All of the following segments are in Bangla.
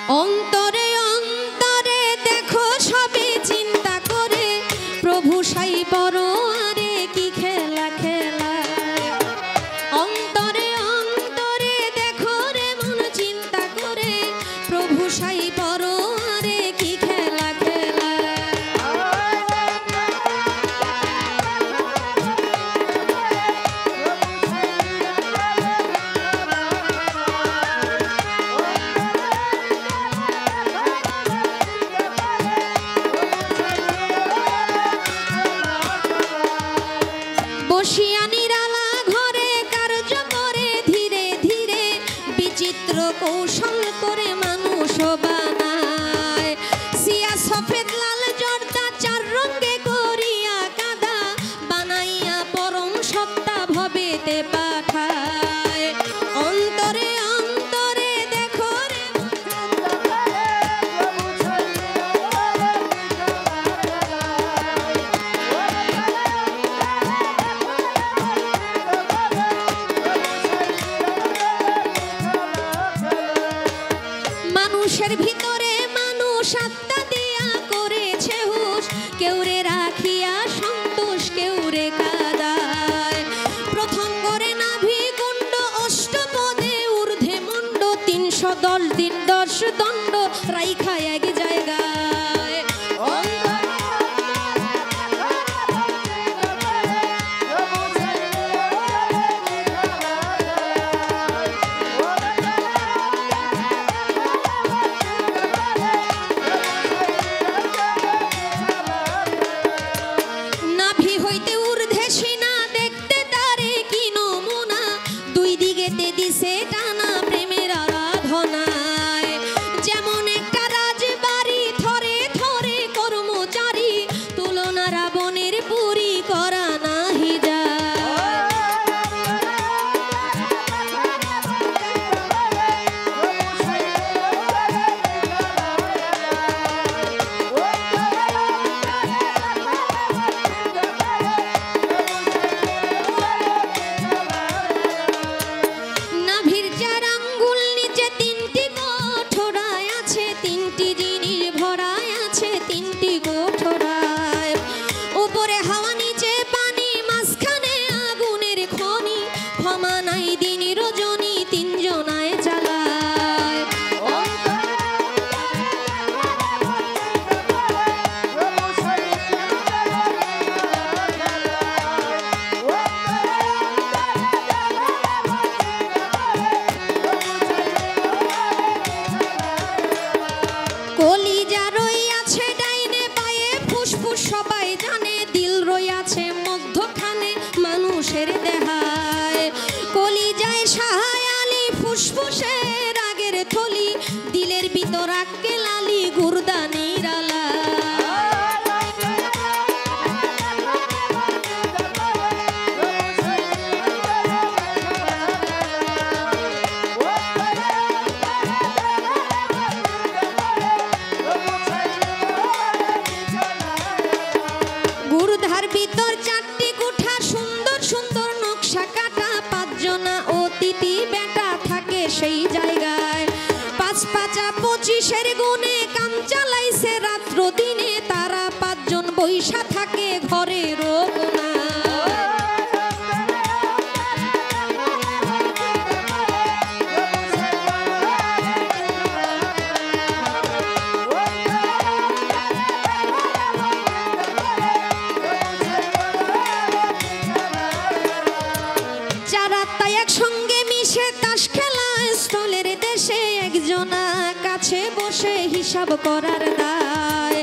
অন্তরে অন্তরে দেখো সবে চিন্তা করে প্রভু সাই বড় আরে কি খেলা খেলা। অন্তরে অন্তরে দেখো রে মন চিন্তা করে প্রভু সাই বড় আরে কি খেলা খেলা। বসিয়া নিরালা ঘরে কার্য করে ধীরে ধীরে বিচিত্র কৌশল করে মানুষ বানায়। সিয়া সফেদ লাল জর্দা চার রঙে করিয়া কাদা বানাইয়া পরম সত্তা ভবেতে পাঠায়। অন্তরে অন্তরে দেখো রে মানুষের ভিতরে মানুষ আত্মা দিয়া করেছে হুশ, কেউ রে রাখিয়া সন্তোষ কেউ রে কাদায়। প্রথম করে নাভি কুণ্ড অষ্টপদে ঊর্ধ্বে মুণ্ড 310 দিন 10 দণ্ড রাইখা এক জায়গায়। নাভি হইতে ঊর্ধ্বে সিনা দেখতে তারে কি নমুনা, দুই দিকেতে দিছে টানা প্রেমের আরাধনায়। যেমন একটা রাজবাড়ি থরে থরে কর্মচারী, তুলনা রাবণের পুরী করা নাহি যায়। নাভির 4 আঙ্গুল নিচে 3টি কোঠরায় আছে, 3টি জিনিস ভরায় আছে 3টি কোঠরায়। উপরে হাওয়া নিচে পানি মাঝখানে আগুনের খনি, ক্ষমা নাই দিন রজনী 3 জনায় চালায়। কলিজা রইয়াছে ডাইনে পায়ে ফুসফুস সবাই জানে, দিল রইয়াছে মধ্যখানে মানুষের দেহায়। কলিজায় সাহায় আলী ফুসফুসের আগের থলি, দিলের ভিতর আক্কে লালি গুর্দা নিরালা। গুরুধার ভিতর 4টি কুঠা সুন্দর সুন্দর নকশা কাটা, 5 জনা অতিথি বেটা থাকে সেই জায়গায়। 5 5 25 গুণে কাম চালাইছে রাত্র দিনে, তারা 5 জন বৈশা থাকে ঘরের কোণায়। একসঙ্গে মিশে তাস খেলা স্থলের দেশে, একজনা কাছে বসে হিসাব করার দায়।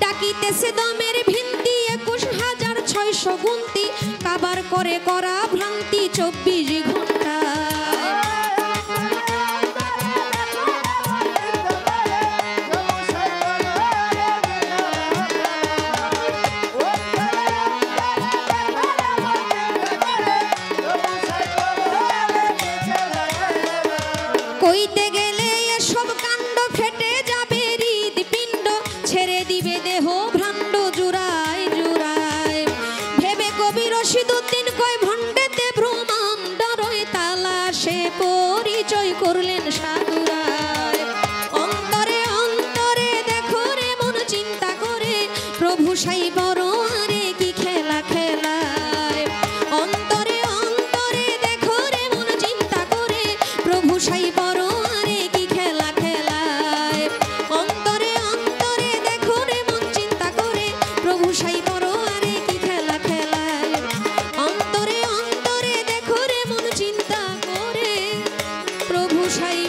ডাকিতেছে দমের ভিন্তি 21,600 গুনতি, কাবার করে করা ভ্রান্তি 24 ঘন্টা। কইতে গেলে এসব কাণ্ড ফেটে যাবে হৃদপিণ্ড, ছেড়ে দিবে দেহ ভ্রাণ্ড জুড়ায় জুড়ায়। ভেবে কবি রশিদুদ্দিন কয় ভণ্ডেতে ভ্রমাণ্ড রয়, সাই বড় আরে কি খেলা খেলায়। অন্তরে অন্তরে দেখো রে মন চিন্তা করে, প্রভু সাই বড় আরে কি খেলা খেলায়। অন্তরে অন্তরে দেখো রে মন চিন্তা করে, প্রভু সাই বড় আরে কি খেলা খেলায়। অন্তরে অন্তরে দেখো রে মন চিন্তা করে, প্রভু সাই